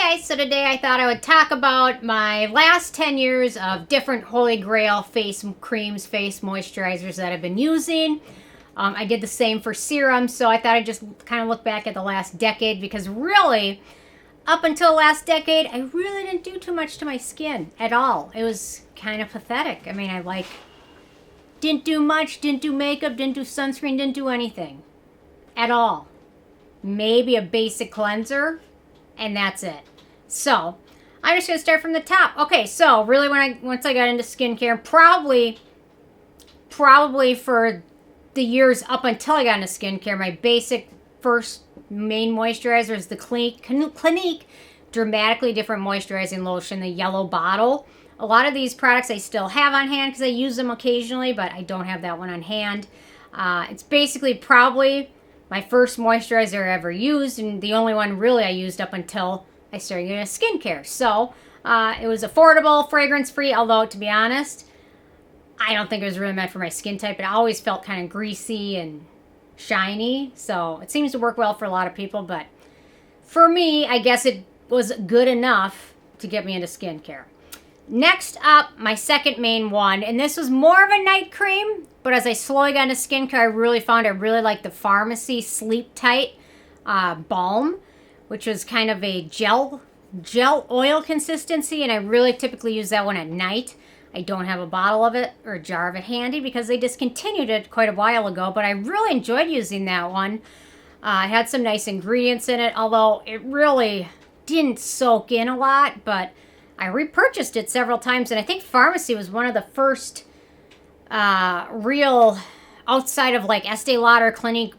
Hi guys, so today I thought I would talk about my last 10 years of different Holy Grail face creams, face moisturizers that I've been using. I did the same for serum, so I thought I'd just kind of look back at the last decade because really, up until last decade, I really didn't do too much to my skin at all. It was kind of pathetic. I mean, didn't do much, didn't do makeup, didn't do sunscreen, didn't do anything at all. Maybe a basic cleanser. And that's it. So, I'm just going to start from the top. Okay, so really once I got into skincare, probably for the years up until I got into skincare, my basic first main moisturizer is the Clinique Dramatically Different Moisturizing Lotion, the yellow bottle. A lot of these products I still have on hand because I use them occasionally, but I don't have that one on hand. It's basically probably my first moisturizer I ever used, and the only one really I used up until I started getting skincare. So, it was affordable, fragrance-free, although, to be honest, I don't think it was really meant for my skin type. It always felt kind of greasy and shiny, so it seems to work well for a lot of people, but for me, I guess it was good enough to get me into skincare. Next up, my second main one, and this was more of a night cream, but as I slowly got into skincare, I really found I really liked the Farmacy Sleep Tight Balm, which was kind of a gel oil consistency, and I really typically use that one at night. I don't have a bottle of it or a jar of it handy because they discontinued it quite a while ago, but I really enjoyed using that one. It had some nice ingredients in it, although it really didn't soak in a lot, but I repurchased it several times, and I think Farmacy was one of the first real, outside of like Estee Lauder, Clinique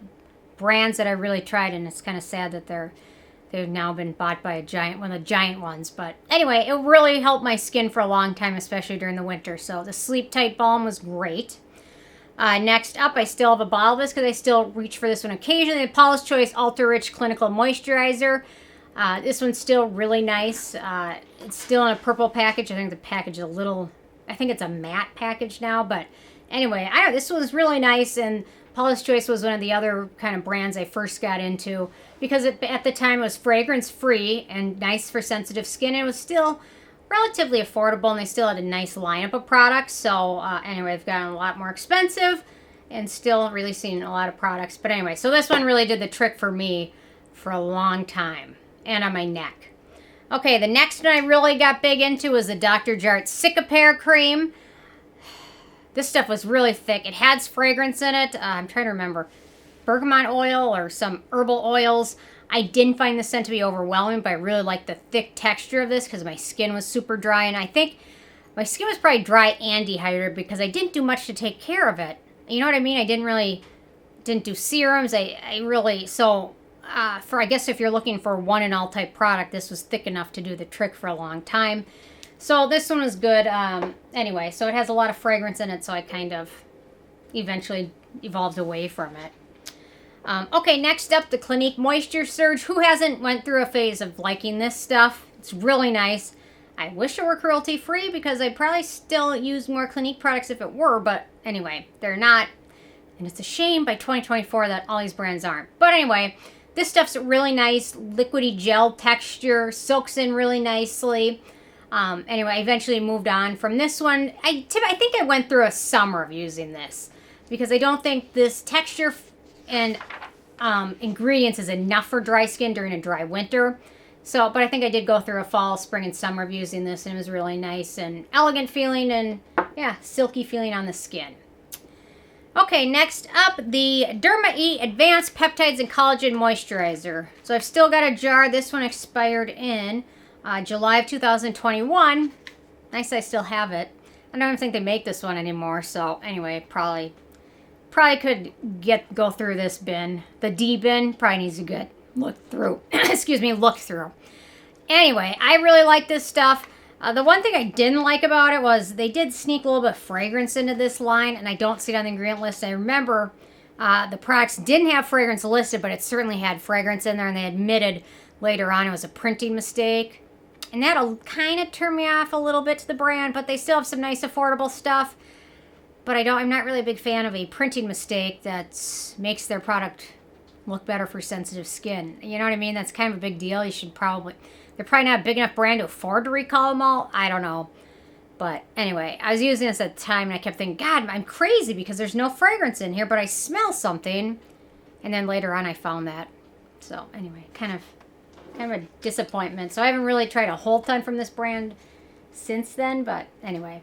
brands that I really tried, and it's kind of sad that they've now been bought by one of the giant ones. But anyway, it really helped my skin for a long time, especially during the winter. So the Sleep Tight Balm was great. Next up, I still have a bottle of this because I still reach for this one occasionally. The Paula's Choice Ultra Rich Clinical Moisturizer. This one's still really nice. It's still in a purple package. I think the package is I think it's a matte package now, but anyway, this one's really nice, and Paula's Choice was one of the other kind of brands I first got into because at the time it was fragrance-free and nice for sensitive skin. It was still relatively affordable, and they still had a nice lineup of products. So anyway, they've gotten a lot more expensive and still releasing a lot of products. But anyway, so this one really did the trick for me for a long time and on my neck. Okay, the next one I really got big into was the Dr. Jart Cicapair cream. This stuff was really thick. It had fragrance in it. I'm trying to remember. Bergamot oil or some herbal oils. I didn't find the scent to be overwhelming, but I really liked the thick texture of this because my skin was super dry. And I think my skin was probably dry and dehydrated because I didn't do much to take care of it. You know what I mean? I didn't do serums. I guess if you're looking for one and all type product, this was thick enough to do the trick for a long time. So this one was good. Anyway, so it has a lot of fragrance in it, so I kind of eventually evolved away from it. Okay, next up, the Clinique Moisture Surge. Who hasn't went through a phase of liking this stuff? It's really nice. I wish it were cruelty-free because I'd probably still use more Clinique products if it were, but anyway, they're not. And it's a shame by 2024 that all these brands aren't. But anyway, this stuff's really nice, liquidy gel texture, soaks in really nicely. Anyway, I eventually moved on from this one. I think I went through a summer of using this because I don't think this texture and ingredients is enough for dry skin during a dry winter. So, but I think I did go through a fall, spring, and summer of using this, and it was really nice and elegant feeling and, yeah, silky feeling on the skin. Okay, next up, the Derma E Advanced Peptides and Collagen Moisturizer. So I've still got a jar. This one expired in July of 2021. Nice I still have it. I don't even think they make this one anymore, so anyway, probably could go through this bin. The D bin probably needs a good look through. Look through. Anyway, I really like this stuff. The one thing I didn't like about it was they did sneak a little bit of fragrance into this line, and I don't see it on the ingredient list. I remember the products didn't have fragrance listed, but it certainly had fragrance in there, and they admitted later on it was a printing mistake. And that'll kind of turn me off a little bit to the brand, but they still have some nice affordable stuff. But I'm not really a big fan of a printing mistake that makes their product look better for sensitive skin. You know what I mean? That's kind of a big deal. You should probably, they're probably not a big enough brand to afford to recall them all. I don't know. But anyway, I was using this at the time, and I kept thinking, God, I'm crazy because there's no fragrance in here, but I smell something. And then later on, I found that. So anyway, kind of a disappointment. So I haven't really tried a whole ton from this brand since then, but anyway,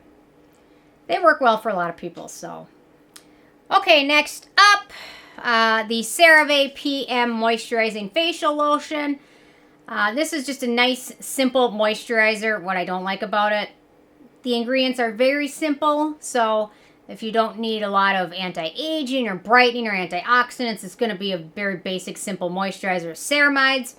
they work well for a lot of people. So okay, next up, the CeraVe PM Moisturizing Facial Lotion. This is just a nice, simple moisturizer. What I don't like about it, the ingredients are very simple, so if you don't need a lot of anti-aging or brightening or antioxidants, it's going to be a very basic, simple moisturizer with ceramides.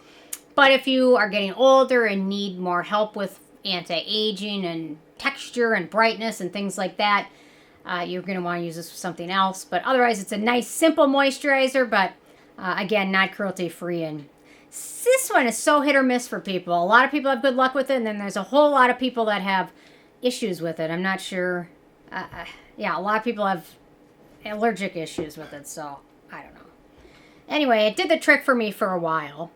But if you are getting older and need more help with anti-aging and texture and brightness and things like that, you're going to want to use this for something else. But otherwise, it's a nice, simple moisturizer, but again, not cruelty-free. And this one is so hit or miss for people. A lot of people have good luck with it, and then there's a whole lot of people that have issues with it. I'm not sure. Yeah, a lot of people have allergic issues with it, so I don't know. Anyway, it did the trick for me for a while.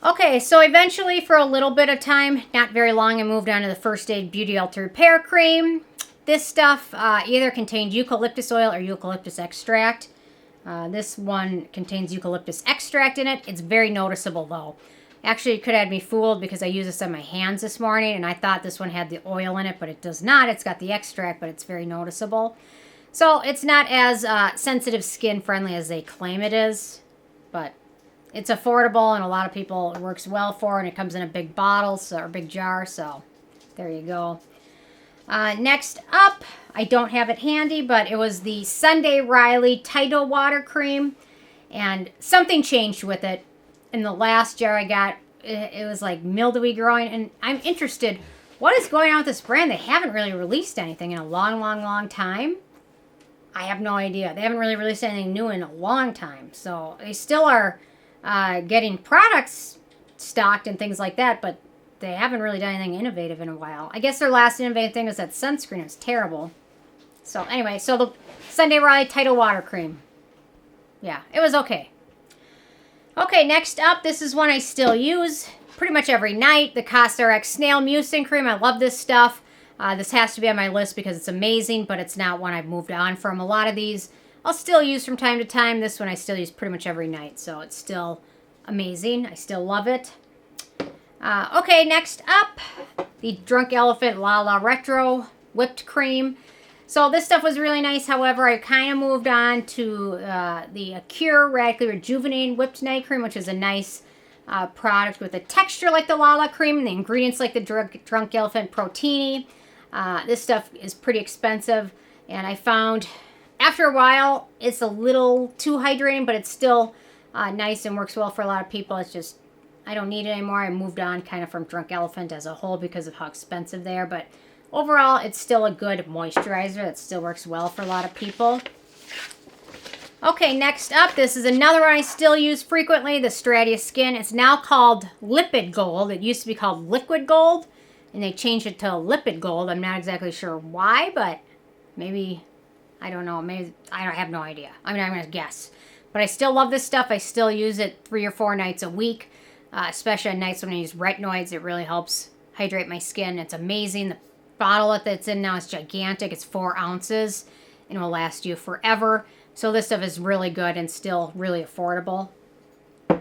Okay, so eventually for a little bit of time, not very long, I moved on to the First Aid Beauty Ultra Repair Cream. This stuff either contained eucalyptus oil or eucalyptus extract. This one contains eucalyptus extract in it. It's very noticeable though. Actually, it could have had me fooled because I used this on my hands this morning and I thought this one had the oil in it, but it does not. It's got the extract, but it's very noticeable. So it's not as sensitive skin friendly as they claim it is, but it's affordable and a lot of people it works well for, and it comes in a big bottle or big jar, so there you go. Next up, I don't have it handy, but it was the Sunday Riley Tidal Water Cream, and something changed with it. In the last jar I got, it was like mildewy growing, and I'm interested, what is going on with this brand? They haven't really released anything in a long time. I have no idea. They haven't really released anything new in a long time, so they still are getting products stocked and things like that, but they haven't really done anything innovative in a while. I guess their last innovative thing was that sunscreen. It was terrible. So anyway, so the Sunday Riley Tidal Water Cream. Yeah, it was okay. Okay, next up, this is one I still use pretty much every night. The Cosrx Snail Mucin Cream. I love this stuff. This has to be on my list because it's amazing, but it's not one I've moved on from. A lot of these I'll still use from time to time. This one I still use pretty much every night, so it's still amazing. I still love it. Okay, next up, the Drunk Elephant LaLa Retro Whipped Cream. So this stuff was really nice. However, I kind of moved on to the Acure Radically Rejuvenating Whipped Night Cream, which is a nice product with a texture like the LaLa cream and the ingredients like the Drunk Elephant Protini. This stuff is pretty expensive, and I found after a while it's a little too hydrating, but it's still nice and works well for a lot of people. It's just I don't need it anymore. I moved on kind of from Drunk Elephant as a whole because of how expensive they are, but overall, it's still a good moisturizer that still works well for a lot of people. Okay, next up, this is another one I still use frequently, the Stratia Skin. It's now called Lipid Gold. It used to be called Liquid Gold, and they changed it to Lipid Gold. I'm not exactly sure why, but maybe, I don't know, maybe, I have no idea. I mean, I'm going to guess. But I still love this stuff. I still use it 3 or 4 nights a week, especially on nights when I use retinoids. It really helps hydrate my skin. It's amazing. The bottle that it's in now is gigantic. It's 4 ounces and will last you forever. So this stuff is really good and still really affordable. A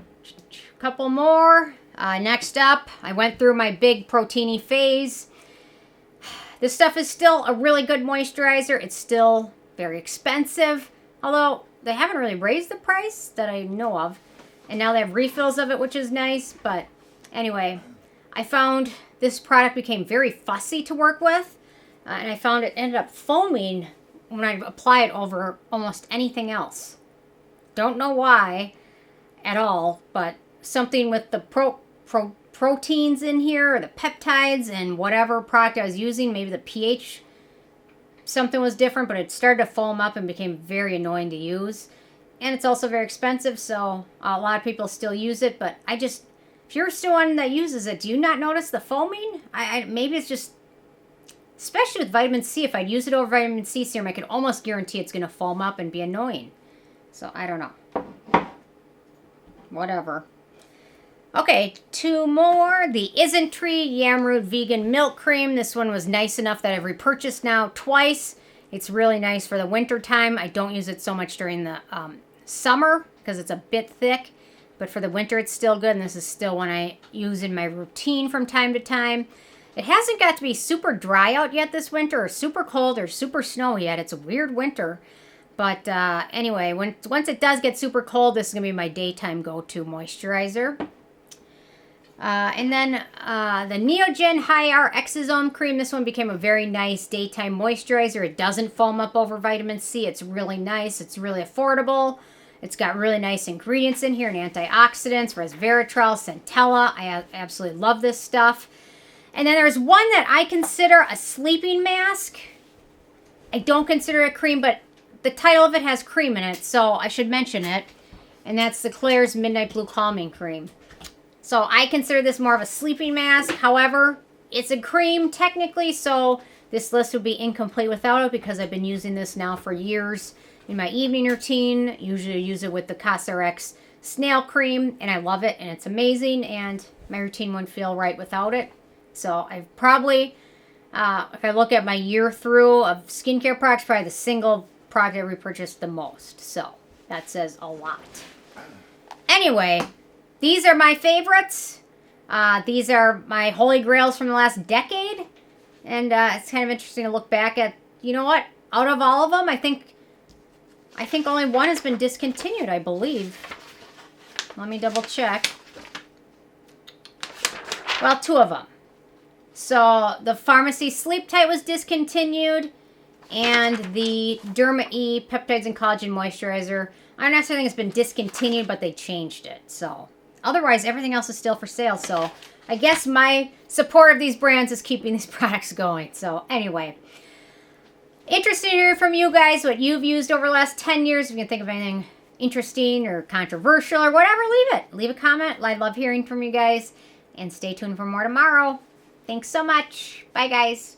couple more. Next up, I went through my big Protini phase. This stuff is still a really good moisturizer. It's still very expensive, although they haven't really raised the price that I know of. And now they have refills of it, which is nice. But anyway, I found this product became very fussy to work with, and I found it ended up foaming when I apply it over almost anything else. Don't know why at all, but something with the proteins in here, or the peptides, and whatever product I was using, maybe the pH, something was different, but it started to foam up and became very annoying to use. And it's also very expensive, so a lot of people still use it, but if you're still one that uses it, do you not notice the foaming? Maybe it's just, especially with vitamin C, if I'd use it over vitamin C serum, I could almost guarantee it's going to foam up and be annoying. So, I don't know. Whatever. Okay, two more. The Isntree Yamroot Vegan Milk Cream. This one was nice enough that I've repurchased now twice. It's really nice for the winter time. I don't use it so much during the summer because it's a bit thick. But for the winter, it's still good. And this is still one I use in my routine from time to time. It hasn't got to be super dry out yet this winter, or super cold, or super snowy yet. It's a weird winter. But anyway, once it does get super cold, this is going to be my daytime go-to moisturizer. And then the Neogen High R Exosome Cream. This one became a very nice daytime moisturizer. It doesn't foam up over vitamin C. It's really nice. It's really affordable. It's got really nice ingredients in here and antioxidants, resveratrol, centella. I absolutely love this stuff. And then there's one that I consider a sleeping mask. I don't consider it cream, but the title of it has cream in it, so I should mention it. And that's the Klairs Midnight Blue Calming Cream. So I consider this more of a sleeping mask. However, it's a cream technically, so this list would be incomplete without it because I've been using this now for years in my evening routine. Usually I use it with the Cosrx Snail cream, and I love it, and it's amazing, and my routine wouldn't feel right without it. So I've probably, if I look at my year through of skincare products, probably the single product I repurchased the most. So that says a lot. Anyway, these are my favorites. These are my holy grails from the last decade. And it's kind of interesting to look back at, you know what? Out of all of them, I think only one has been discontinued, I believe. Let me double check. Well, two of them. So the Farmacy Sleep Tight was discontinued, and the Derma E Peptides and Collagen Moisturizer. I'm not saying it's been discontinued, but they changed it. So otherwise, everything else is still for sale. So I guess my support of these brands is keeping these products going. So anyway, interested to hear from you guys what you've used over the last 10 years. If you can think of anything interesting or controversial or whatever, leave it. Leave a comment. I love hearing from you guys. And stay tuned for more tomorrow. Thanks so much. Bye, guys.